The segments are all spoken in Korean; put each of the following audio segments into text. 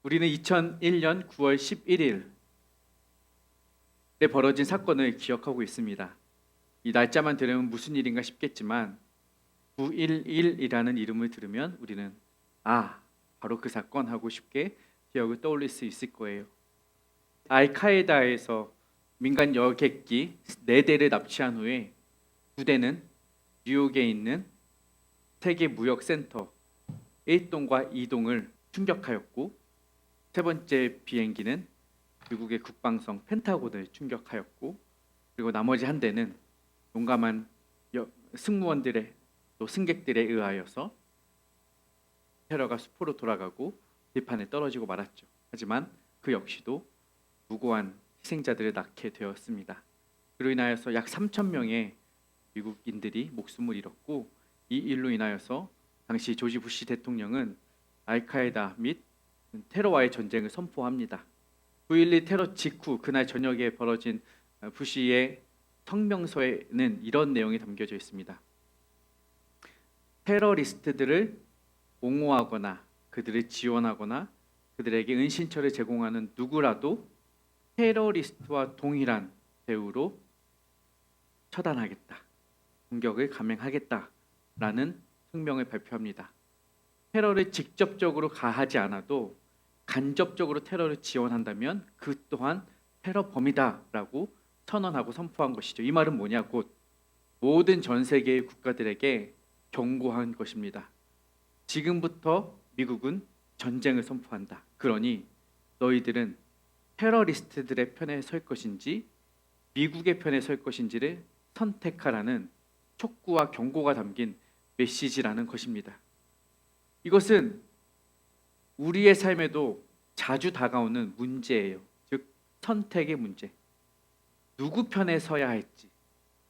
우리는 2001년 9월 11일에 벌어진 사건을 기억하고 있습니다. 이 날짜만 들으면 무슨 일인가 싶겠지만 911이라는 이름을 들으면 우리는 바로 그 사건 하고 쉽게 기억을 떠올릴 수 있을 거예요. 알카에다에서 민간 여객기 4대를 납치한 후에 2대는 뉴욕에 있는 세계 무역센터 1동과 2동을 충격하였고, 세 번째 비행기는 미국의 국방성 펜타곤을 충격하였고, 그리고 나머지 한 대는 용감한 승무원들의 또 승객들에 의하여서 테러가 수포로 돌아가고 들판에 떨어지고 말았죠. 하지만 그 역시도 무고한 희생자들을 낳게 되었습니다. 그로 인하여서 약 3천 명의 미국인들이 목숨을 잃었고, 이 일로 인하여서 당시 조지 부시 대통령은 알카에다 및 테러와의 전쟁을 선포합니다. 9.11 테러 직후 그날 저녁에 벌어진 부시의 성명서에는 이런 내용이 담겨져 있습니다. 테러리스트들을 옹호하거나 그들을 지원하거나 그들에게 은신처를 제공하는 누구라도 테러리스트와 동일한 대우로 처단하겠다, 공격을 감행하겠다라는声명을 발표합니다. 테러를 직접적으로 가하지 않아도 간접적으로 테러를 지원한다면 그 또한 테러범이다라고 선언하고 선포한 것이죠. 이 말은 뭐냐? 곧 모든 전 세계의 국가들에게 경고한 것입니다. 지금부터 미국은 전쟁을 선포한다. 그러니 너희들은 테러리스트들의 편에 설 것인지 미국의 편에 설 것인지를 선택하라는 촉구와 경고가 담긴 메시지라는 것입니다. 이것은 우리의 삶에도 자주 다가오는 문제예요. 즉 선택의 문제. 누구 편에 서야 할지,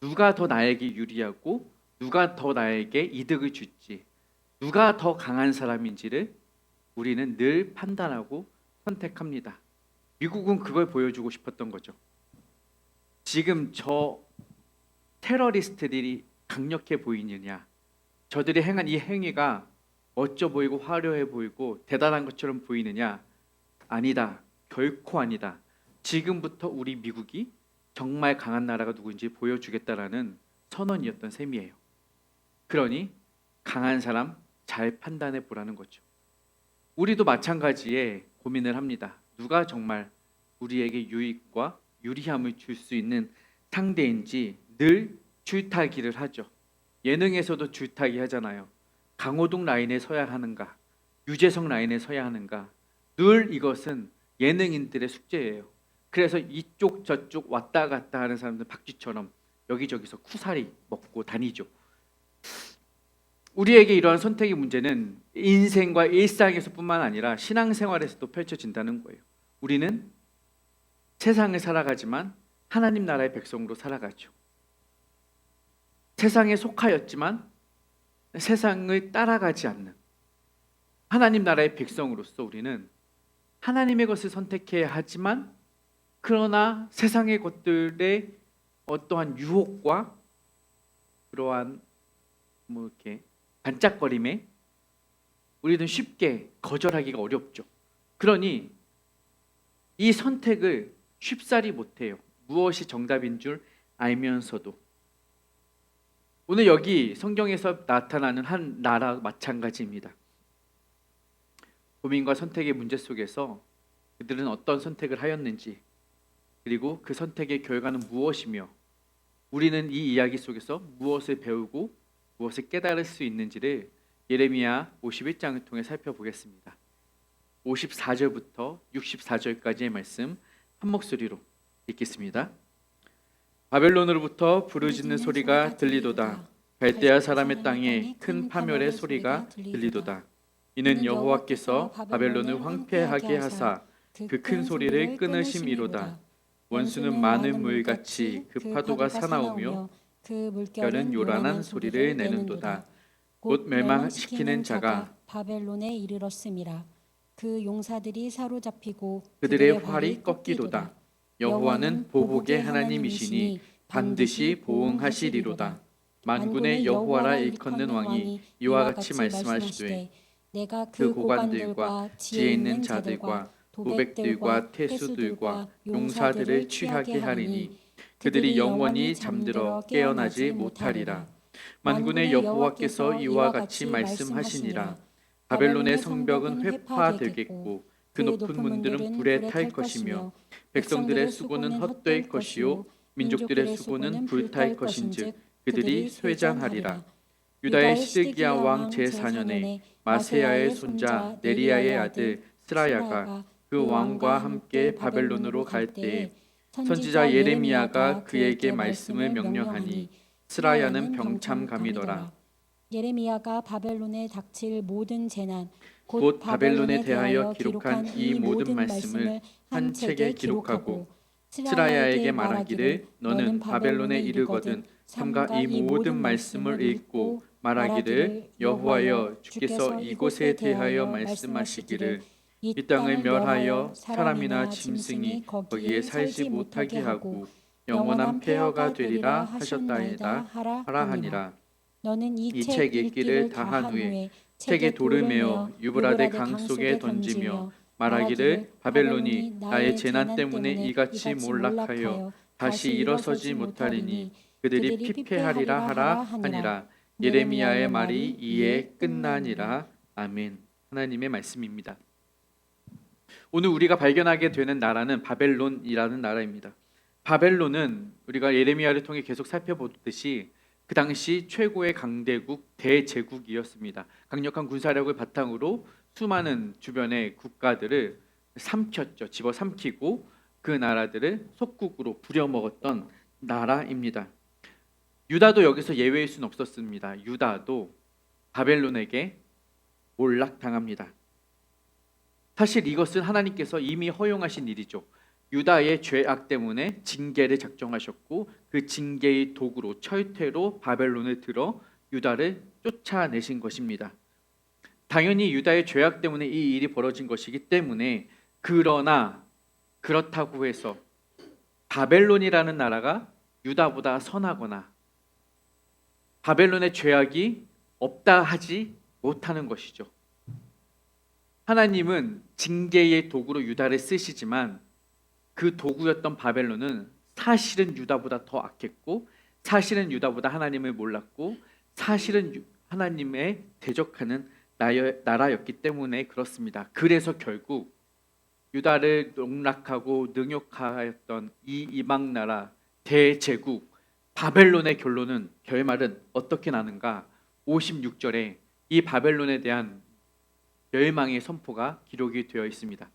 누가 더 나에게 유리하고 누가 더 나에게 이득을 줄지, 누가 더 강한 사람인지를 우리는 늘 판단하고 선택합니다. 미국은 그걸 보여주고 싶었던 거죠. 지금 저 테러리스트들이 강력해 보이느냐, 저들이 행한 이 행위가 멋져 보이고 화려해 보이고 대단한 것처럼 보이느냐? 아니다. 결코 아니다. 지금부터 우리 미국이 정말 강한 나라가 누구인지 보여주겠다라는 선언이었던 셈이에요. 그러니 강한 사람 잘 판단해 보라는 거죠. 우리도 마찬가지에 고민을 합니다. 누가 정말 우리에게 유익과 유리함을 줄 수 있는 상대인지 늘 줄타기를 하죠. 예능에서도 줄타기 하잖아요. 강호동 라인에 서야 하는가, 유재석 라인에 서야 하는가, 늘 이것은 예능인들의 숙제예요. 그래서 이쪽 저쪽 왔다 갔다 하는 사람들 박쥐처럼 여기저기서 쿠사리 먹고 다니죠. 우리에게 이러한 선택의 문제는 인생과 일상에서뿐만 아니라 신앙생활에서도 펼쳐진다는 거예요. 우리는 세상을 살아가지만 하나님 나라의 백성으로 살아가죠. 세상에 속하였지만 세상을 따라가지 않는 하나님 나라의 백성으로서 우리는 하나님의 것을 선택해야 하지만, 그러나 세상의 것들의 어떠한 유혹과 그러한 이렇게 반짝거림에 우리는 쉽게 거절하기가 어렵죠. 그러니 이 선택을 쉽사리 못해요. 무엇이 정답인 줄 알면서도. 오늘 여기 성경에서 나타나는 한 나라 마찬가지입니다. 고민과 선택의 문제 속에서 그들은 어떤 선택을 하였는지, 그리고 그 선택의 결과는 무엇이며 우리는 이 이야기 속에서 무엇을 배우고 무엇을 깨달을 수 있는지를 예레미야 51장을 통해 살펴보겠습니다. 54절부터 64절까지의 말씀 한 목소리로 읽겠습니다. 바벨론으로부터 부르짖는 소리가 들리도다. 갈대아 사람의 땅에 큰 파멸의 소리가 들리도다. 이는 여호와께서 바벨론을 황폐하게 하사 그 큰 소리를 끊으심이로다. 원수는 많은 물같이 그 파도가 사나우며 그 물결은 요란한 소리를 내는도다. 곧 멸망시키는 자가 바벨론에 이르렀음이라. 그 용사들이 사로잡히고 그들의 활이 꺾이도다. 여호와는 보복의 하나님이시니 반드시 보응하시리로다. 만군의 여호와라 일컫는 왕이 이와 같이 말씀하시되 내가 그 그 고관들과 지혜 있는 자들과 도백들과 태수들과 용사들을 취하게 하리니 그들이 영원히 잠들어 깨어나지 못하리라. 만군의 여호와께서 이와 같이 말씀하시니라. 바벨론의 성벽은 회파되겠고 그 높은 문들은 불에 탈 것이며 백성들의 수고는 헛될 것이요 민족들의 수고는 불탈 것인즉 그들이 쇠잔하리라. 유다의 시드기야 왕 제4년에 마세야의 손자 네리야의 아들 스라야가 그 왕과 함께 바벨론으로 갈 때에 선지자 예레미야가 그에게 말씀을 명령하니 스라야는 병참감이더라. 예레미야가 바벨론에 닥칠 모든 재난 곧 바벨론에 대하여 기록한 이 모든 말씀을 한 책에 기록하고 스라야에게 말하기를 너는 바벨론에 이르거든 삼가 이 모든 말씀을 읽고 말하기를 여호와여 주께서 이곳에 대하여 말씀하시기를 이 땅을 멸하여 사람이나 짐승이 거기에 살지 못하게 하고 영원한 폐허가 되리라 하셨다이다 하라 하니라. 너는 이 이 책 책 읽기를 다 한 후에 책에 돌을 메어 유브라데 강 속에 던지며 말하기를 바벨론이 나의 재난 때문에 이같이 몰락하여 다시 일어서지 못하리니 그들이 피폐하리라 하라 하니라. 예레미야의 말이 이에 끝나니라. 아멘. 하나님의 말씀입니다. 오늘 우리가 발견하게 되는 나라는 바벨론이라는 나라입니다. 바벨론은 우리가 예레미야를 통해 계속 살펴보듯이 그 당시 최고의 강대국 대제국이었습니다. 강력한 군사력을 바탕으로 수많은 주변의 국가들을 삼켰죠. 집어삼키고 그 나라들을 속국으로 부려먹었던 나라입니다. 유다도 여기서 예외일 수는 없었습니다. 유다도 바벨론에게 몰락당합니다. 사실 이것은 하나님께서 이미 허용하신 일이죠. 유다의 죄악 때문에 징계를 작정하셨고 그 징계의 도구로 철퇴로 바벨론을 들어 유다를 쫓아내신 것입니다. 당연히 유다의 죄악 때문에 이 일이 벌어진 것이기 때문에 그러나 그렇다고 해서 바벨론이라는 나라가 유다보다 선하거나 바벨론의 죄악이 없다 하지 못하는 것이죠. 하나님은 징계의 도구로 유다를 쓰시지만 그 도구였던 바벨론은 사실은 유다보다 더 악했고 사실은 유다보다 하나님을 몰랐고 사실은 하나님의 대적하는 나라였기 때문에 그렇습니다. 그래서 결국 유다를 농락하고 능욕하였던 이 이방 나라 대제국 바벨론의 결말은 어떻게 나는가? 56절에 이 바벨론에 대한 멸망의 선포가 기록이 되어 있습니다.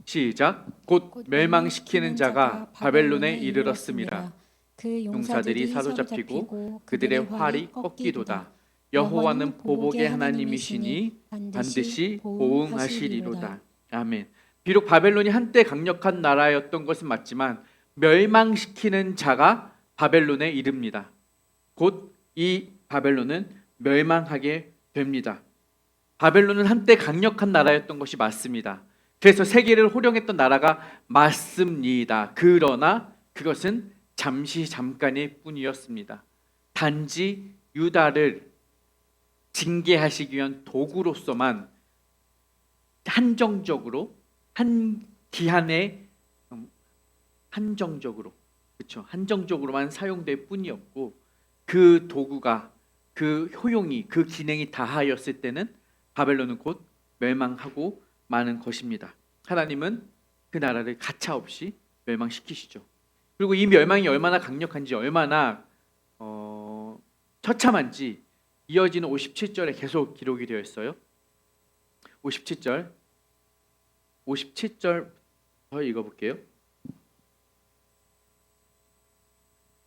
시작. 곧 멸망시키는 자가 바벨론에 이르렀음이라. 그 용사들이 사로잡히고 그들의 활이 꺾이도다. 여호와는 보복의 하나님이시니 반드시 보응하시리로다. 아멘. 비록 바벨론이 한때 강력한 나라였던 것은 맞지만 멸망시키는 자가 바벨론에 이릅니다. 곧 이 바벨론은 멸망하게 됩니다. 바벨론은 한때 강력한 나라였던 것이 맞습니다. 그래서 세계를 호령했던 나라가 맞습니다. 그러나 그것은 잠깐일 뿐이었습니다. 단지 유다를 징계하시기 위한 도구로서만 한정적으로 한 기한에 한정적으로만 사용될 뿐이었고 그 도구가 그 효용이 그 기능이 다하였을 때는 바벨론은 곧 멸망하고 마는 것입니다. 하나님은 그 나라를 가차없이 멸망시키시죠. 그리고 이 멸망이 얼마나 강력한지 얼마나 처참한지 이어지는 57절에 계속 기록이 되어 있어요. 57절 더 읽어볼게요.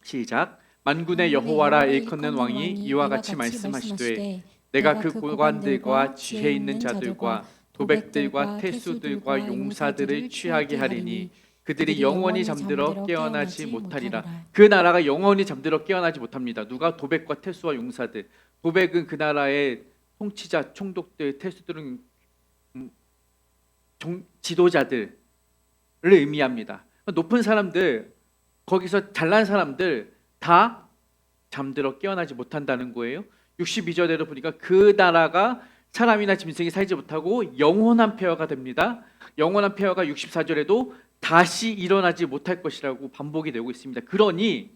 시작. 만군의 여호와라 일컫는 왕이 이와 같이 말씀하시되 내가 그 고관들과 지혜 있는 자들과 도백들과 태수들과 용사들을 취하게 하리니 그들이 영원히 잠들어 깨어나지 못하리라. 그 나라가 영원히 잠들어 깨어나지 못합니다. 누가? 도백과 태수와 용사들. 도백은 그 나라의 통치자, 총독들, 태수들은 지도자들을 의미합니다. 높은 사람들, 거기서 잘난 사람들 다 잠들어 깨어나지 못한다는 거예요. 62절대로 보니까 그 나라가 사람이나 짐승이 살지 못하고 영원한 폐허가 됩니다. 영원한 폐허가 64절에도 다시 일어나지 못할 것이라고 반복이 되고 있습니다. 그러니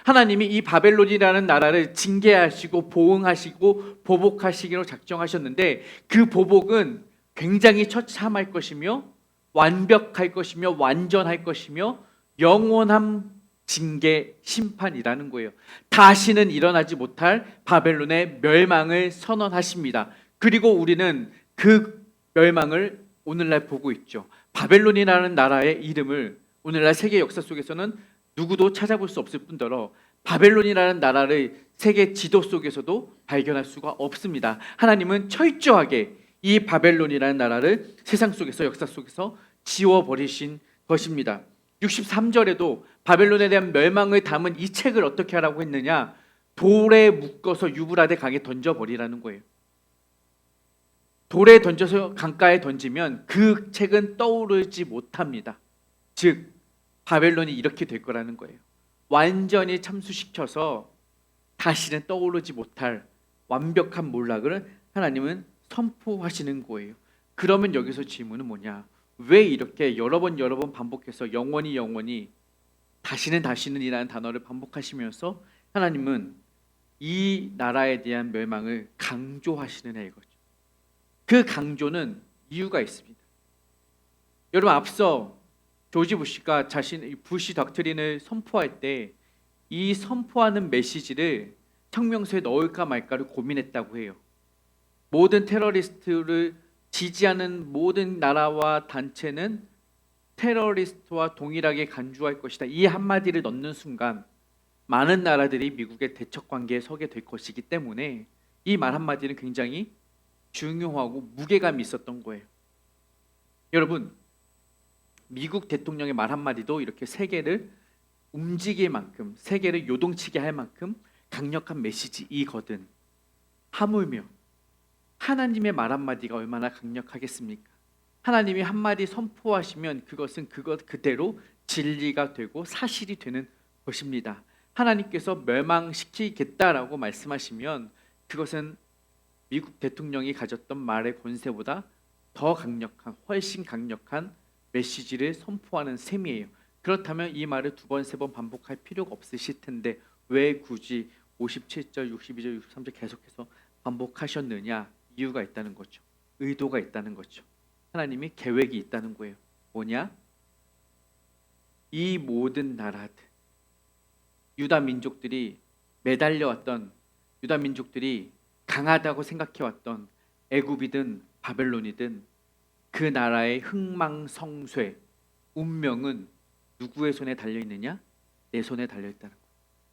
하나님이 이 바벨론이라는 나라를 징계하시고 보응하시고 보복하시기로 작정하셨는데 그 보복은 굉장히 처참할 것이며 완벽할 것이며 완전할 것이며 영원한 징계 심판이라는 거예요. 다시는 일어나지 못할 바벨론의 멸망을 선언하십니다. 그리고 우리는 그 멸망을 오늘날 보고 있죠. 바벨론이라는 나라의 이름을 오늘날 세계 역사 속에서는 누구도 찾아볼 수 없을 뿐더러 바벨론이라는 나라를 세계 지도 속에서도 발견할 수가 없습니다. 하나님은 철저하게 이 바벨론이라는 나라를 세상 속에서 역사 속에서 지워버리신 것입니다. 63절에도 바벨론에 대한 멸망을 담은 이 책을 어떻게 하라고 했느냐? 돌에 묶어서 유브라데 강에 던져버리라는 거예요. 돌에 던져서 강가에 던지면 그 책은 떠오르지 못합니다. 즉 바벨론이 이렇게 될 거라는 거예요. 완전히 참수시켜서 다시는 떠오르지 못할 완벽한 몰락을 하나님은 선포하시는 거예요. 그러면 여기서 질문은 뭐냐? 왜 이렇게 여러 번 반복해서 영원히 다시는 이라는 단어를 반복하시면서 하나님은 이 나라에 대한 멸망을 강조하시느냐 이거죠. 그 강조는 이유가 있습니다. 여러분 앞서 조지 부시가 자신의 부시 덕트린을 선포할 때 이 선포하는 메시지를 성명서에 넣을까 말까를 고민했다고 해요. 모든 테러리스트를 지지하는 모든 나라와 단체는 테러리스트와 동일하게 간주할 것이다. 이 한마디를 넣는 순간 많은 나라들이 미국의 대척 관계에 서게 될 것이기 때문에 이 말 한마디는 굉장히 중요하고 무게감이 있었던 거예요. 여러분 미국 대통령의 말 한마디도 이렇게 세계를 움직일 만큼 세계를 요동치게 할 만큼 강력한 메시지이거든. 하물며 하나님의 말 한마디가 얼마나 강력하겠습니까? 하나님이 한마디 선포하시면 그것은 그것 그대로 진리가 되고 사실이 되는 것입니다. 하나님께서 멸망시키겠다라고 말씀하시면 그것은 미국 대통령이 가졌던 말의 권세보다 더 강력한 훨씬 강력한 메시지를 선포하는 셈이에요. 그렇다면 이 말을 두 번, 세 번 반복할 필요가 없으실 텐데 왜 굳이 57절, 62절, 63절 계속해서 반복하셨느냐? 이유가 있다는 거죠. 의도가 있다는 거죠. 하나님이 계획이 있다는 거예요. 뭐냐? 이 모든 나라들, 유다 민족들이 매달려왔던 유다 민족들이 강하다고 생각해왔던 애굽이든 바벨론이든 그 나라의 흥망성쇠, 운명은 누구의 손에 달려있느냐? 내 손에 달려있다는 거예요.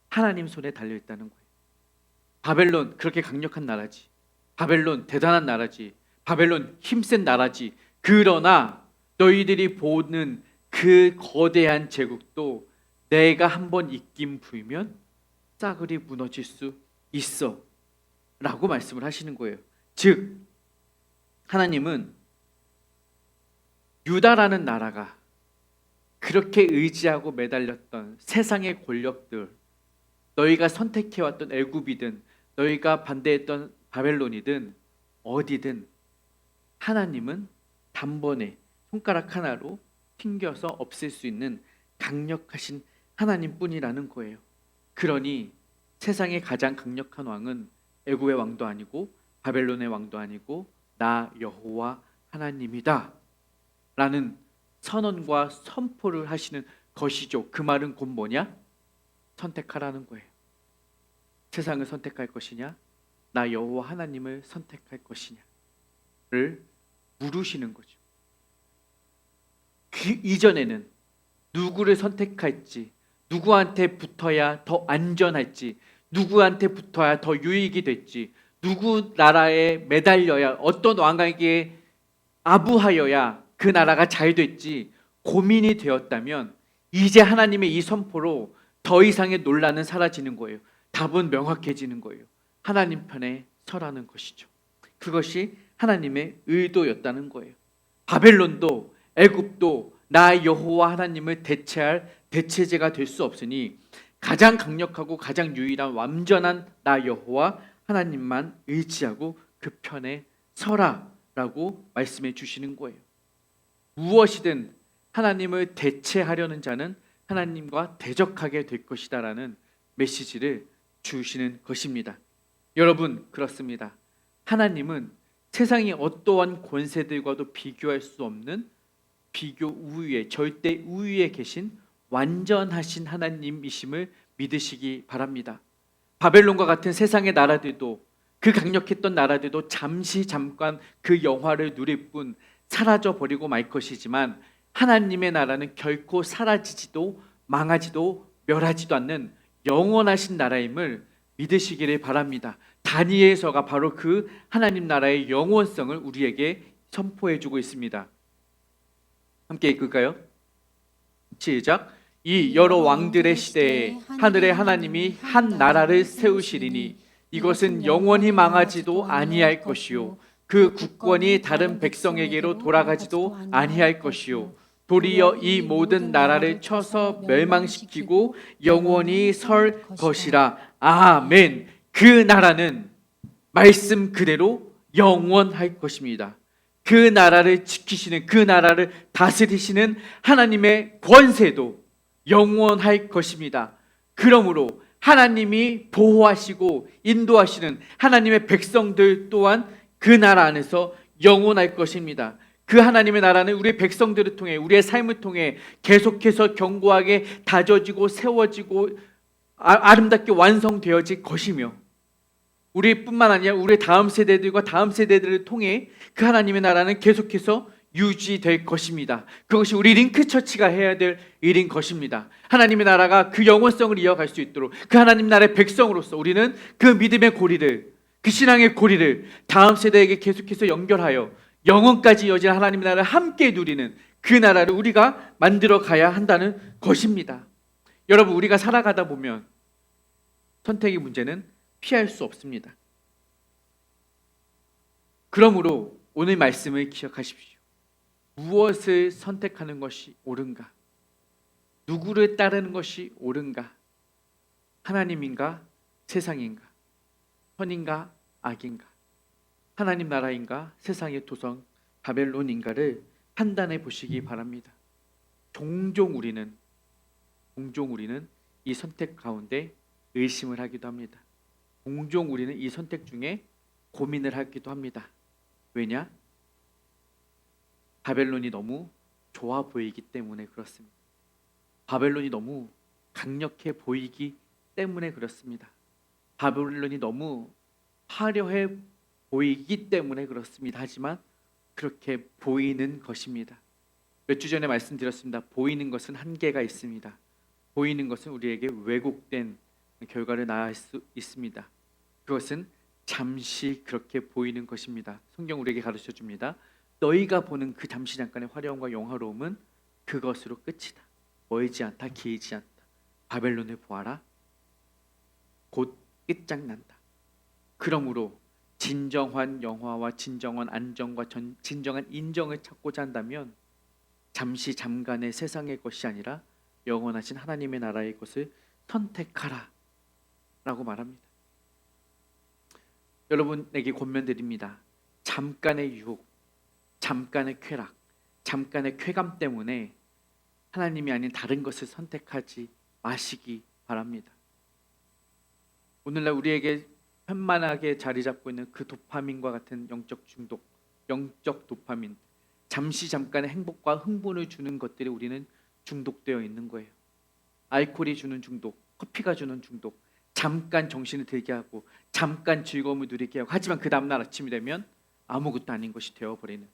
하나님 손에 달려있다는 거예요. 바벨론 그렇게 강력한 나라지. 바벨론 대단한 나라지. 바벨론 힘센 나라지. 그러나 너희들이 보는 그 거대한 제국도 내가 한번 입김 불면 싸그리 무너질 수 있어 라고 말씀을 하시는 거예요. 즉 하나님은 유다라는 나라가 그렇게 의지하고 매달렸던 세상의 권력들, 너희가 선택해왔던 애굽이든 너희가 반대했던 바벨론이든 어디든 하나님은 단번에 손가락 하나로 튕겨서 없앨 수 있는 강력하신 하나님뿐이라는 거예요. 그러니 세상의 가장 강력한 왕은 애굽의 왕도 아니고 바벨론의 왕도 아니고 나 여호와 하나님이다 라는 선언과 선포를 하시는 것이죠. 그 말은 곧 뭐냐? 선택하라는 거예요. 세상을 선택할 것이냐? 나 여호와 하나님을 선택할 것이냐를 물으시는 거죠. 그 이전에는 누구를 선택할지, 누구한테 붙어야 더 안전할지, 누구한테 붙어야 더 유익이 될지, 누구 나라에 매달려야 어떤 왕에게 아부하여야 그 나라가 잘 됐지 고민이 되었다면 이제 하나님의 이 선포로 더 이상의 논란은 사라지는 거예요. 답은 명확해지는 거예요. 하나님 편에 서라는 것이죠. 그것이 하나님의 의도였다는 거예요. 바벨론도 애굽도 나 여호와 하나님을 대체할 대체제가 될 수 없으니 가장 강력하고 가장 유일한 완전한 나 여호와 하나님만 의지하고 그 편에 서라라고 말씀해 주시는 거예요. 무엇이든 하나님을 대체하려는 자는 하나님과 대적하게 될 것이다라는 메시지를 주시는 것입니다. 여러분, 그렇습니다. 하나님은 세상의 어떠한 권세들과도 비교할 수 없는 비교 우위에, 절대 우위에 계신 완전하신 하나님이심을 믿으시기 바랍니다. 바벨론과 같은 세상의 나라들도, 그 강력했던 나라들도 잠깐 그 영화를 누릴 뿐 사라져 버리고 말 것이지만, 하나님의 나라는 결코 사라지지도 망하지도 멸하지도 않는 영원하신 나라임을 믿으시기를 바랍니다. 다니엘서가 바로 그 하나님 나라의 영원성을 우리에게 선포해 주고 있습니다. 함께 읽을까요? 시작. 이 여러 왕들의 시대에 하늘의 하나님이 한 나라를 세우시리니 이것은 영원히 망하지도 아니할 것이요 그 국권이 다른 백성에게로 돌아가지도 아니할 것이요 도리어 이 모든 나라를 쳐서 멸망시키고 영원히 설 것이라. 아멘. 그 나라는 말씀 그대로 영원할 것입니다. 그 나라를 지키시는, 그 나라를 다스리시는 하나님의 권세도 영원할 것입니다. 그러므로 하나님이 보호하시고 인도하시는 하나님의 백성들 또한 그 나라 안에서 영원할 것입니다. 그 하나님의 나라는 우리 백성들을 통해, 우리의 삶을 통해 계속해서 견고하게 다져지고 세워지고 아름답게 완성되어질 것이며, 우리뿐만 아니라 우리 다음 세대들과 다음 세대들을 통해 그 하나님의 나라는 계속해서 유지될 것입니다. 그것이 우리 링크처치가 해야 될 일인 것입니다. 하나님의 나라가 그 영원성을 이어갈 수 있도록 그 하나님 나라의 백성으로서 우리는 그 믿음의 고리를, 그 신앙의 고리를 다음 세대에게 계속해서 연결하여 영원까지 이어질 하나님의 나라를 함께 누리는 그 나라를 우리가 만들어 가야 한다는 것입니다. 여러분, 우리가 살아가다 보면 선택의 문제는 피할 수 없습니다. 그러므로 오늘 말씀을 기억하십시오. 무엇을 선택하는 것이 옳은가? 누구를 따르는 것이 옳은가? 하나님인가? 세상인가? 선인가? 악인가? 하나님 나라인가? 세상의 도성 바벨론인가를 판단해 보시기 바랍니다. 종종 우리는 이 선택 가운데 의심을 하기도 합니다. 종종 우리는 이 선택 중에 고민을 하기도 합니다. 왜냐? 바벨론이 너무 좋아 보이기 때문에 그렇습니다. 바벨론이 너무 강력해 보이기 때문에 그렇습니다. 바벨론이 너무 화려해 보이기 때문에 그렇습니다. 하지만 그렇게 보이는 것입니다. 몇 주 전에 말씀드렸습니다. 보이는 것은 한계가 있습니다. 보이는 것은 우리에게 왜곡된 결과를 낳을 수 있습니다. 그것은 잠시 그렇게 보이는 것입니다. 성경 우리에게 가르쳐 줍니다. 너희가 보는 그 잠시 잠깐의 화려함과 영화로움은 그것으로 끝이다. 멀지 않다, 길지 않다. 바벨론을 보아라. 곧 끝장난다. 그러므로 진정한 영화와 진정한 안정과 진정한 인정을 찾고자 한다면 잠시 잠깐의 세상의 것이 아니라 영원하신 하나님의 나라의 것을 선택하라 라고 말합니다. 여러분에게 권면드립니다. 잠깐의 유혹, 잠깐의 쾌락, 잠깐의 쾌감 때문에 하나님이 아닌 다른 것을 선택하지 마시기 바랍니다. 오늘날 우리에게 편만하게 자리 잡고 있는 그 도파민과 같은 영적 중독, 영적 도파민, 잠시 잠깐의 행복과 흥분을 주는 것들이 우리는 중독되어 있는 거예요. 알코올이 주는 중독, 커피가 주는 중독, 잠깐 정신을 들게 하고 잠깐 즐거움을 누리게 하고, 하지만 그 다음날 아침이 되면 아무것도 아닌 것이 되어버리는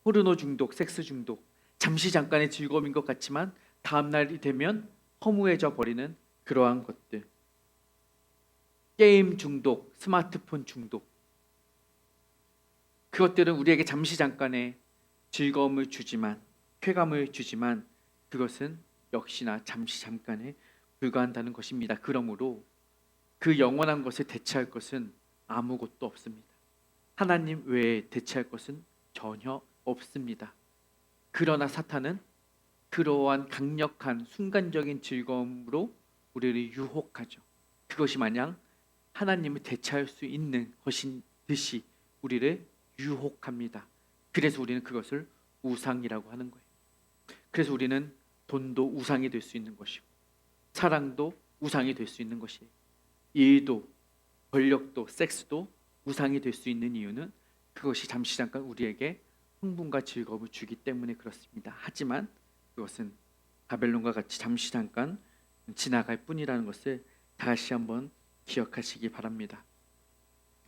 포르노 중독, 섹스 중독, 잠시 잠깐의 즐거움인 것 같지만 다음날이 되면 허무해져 버리는 그러한 것들, 게임 중독, 스마트폰 중독, 그것들은 우리에게 잠시 잠깐의 즐거움을 주지만, 쾌감을 주지만 그것은 역시나 잠시 잠깐에 불과한다는 것입니다. 그러므로 그 영원한 것을 대체할 것은 아무것도 없습니다. 하나님 외에 대체할 것은 전혀 없습니다. 그러나 사탄은 그러한 강력한 순간적인 즐거움으로 우리를 유혹하죠. 그것이 마냥 하나님을 대체할 수 있는 것인 듯이 우리를 유혹합니다. 그래서 우리는 그것을 우상이라고 하는 거예요. 그래서 우리는 돈도 우상이 될 수 있는 것이고 사랑도 우상이 될 수 있는 것이에요. 일도 권력도 섹스도 우상이 될 수 있는 이유는 그것이 잠시 잠깐 우리에게 흥분과 즐거움을 주기 때문에 그렇습니다. 하지만 그것은 바벨론과 같이 잠시 잠깐 지나갈 뿐이라는 것을 다시 한번 기억하시기 바랍니다.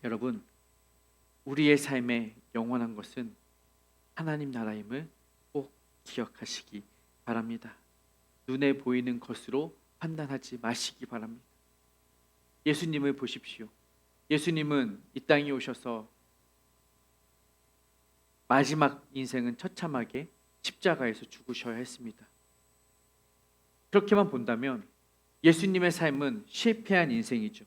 여러분, 우리의 삶에 영원한 것은 하나님 나라임을 꼭 기억하시기 바랍니다. 눈에 보이는 것으로 판단하지 마시기 바랍니다. 예수님을 보십시오. 예수님은 이 땅에 오셔서 마지막 인생은 처참하게 십자가에서 죽으셔야 했습니다. 그렇게만 본다면 예수님의 삶은 실패한 인생이죠.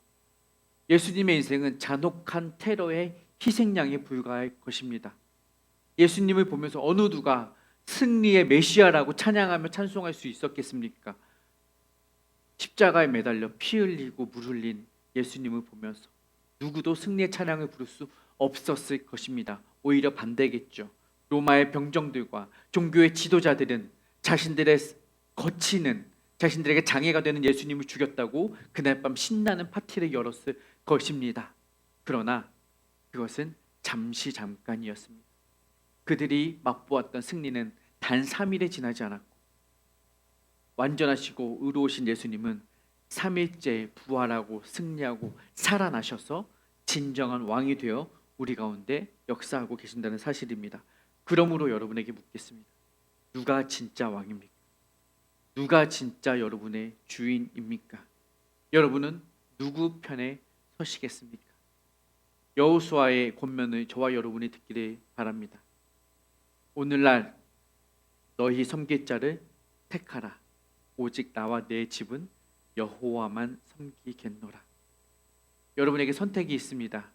예수님의 인생은 잔혹한 테러의 희생양에 불과할 것입니다. 예수님을 보면서 어느 누가 승리의 메시아라고 찬양하며 찬송할 수 있었겠습니까? 십자가에 매달려 피 흘리고 물 흘린 예수님을 보면서 누구도 승리의 찬양을 부를 수 없었을 것입니다. 오히려 반대겠죠. 로마의 병정들과 종교의 지도자들은 자신들의 거치는 자신들에게 장애가 되는 예수님을 죽였다고 그날 밤 신나는 파티를 열었을 것입니다. 그러나 그것은 잠시 잠깐이었습니다. 그들이 맛보았던 승리는 단 3일에 지나지 않았고 완전하시고 의로우신 예수님은 3일째 부활하고 승리하고 살아나셔서 진정한 왕이 되어 우리 가운데 역사하고 계신다는 사실입니다. 그러므로 여러분에게 묻겠습니다. 누가 진짜 왕입니까? 누가 진짜 여러분의 주인입니까? 여러분은 누구 편에 서시겠습니까? 여호수아의 권면을 저와 여러분이 듣기를 바랍니다. 오늘날 너희 섬길 자를 택하라. 오직 나와 내 집은 여호와만 섬기겠노라. 여러분에게 선택이 있습니다.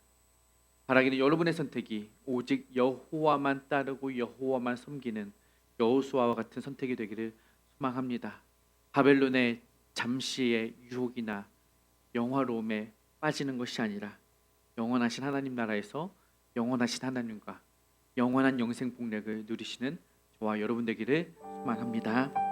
바라기는 여러분의 선택이 오직 여호와만 따르고 여호와만 섬기는 여호수아와 같은 선택이 되기를 소망합니다. 바벨론의 잠시의 유혹이나 영화로움에 빠지는 것이 아니라 영원하신 하나님 나라에서 영원하신 하나님과 영원한 영생 복락을 누리시는 저와 여러분 되기를 소망합니다.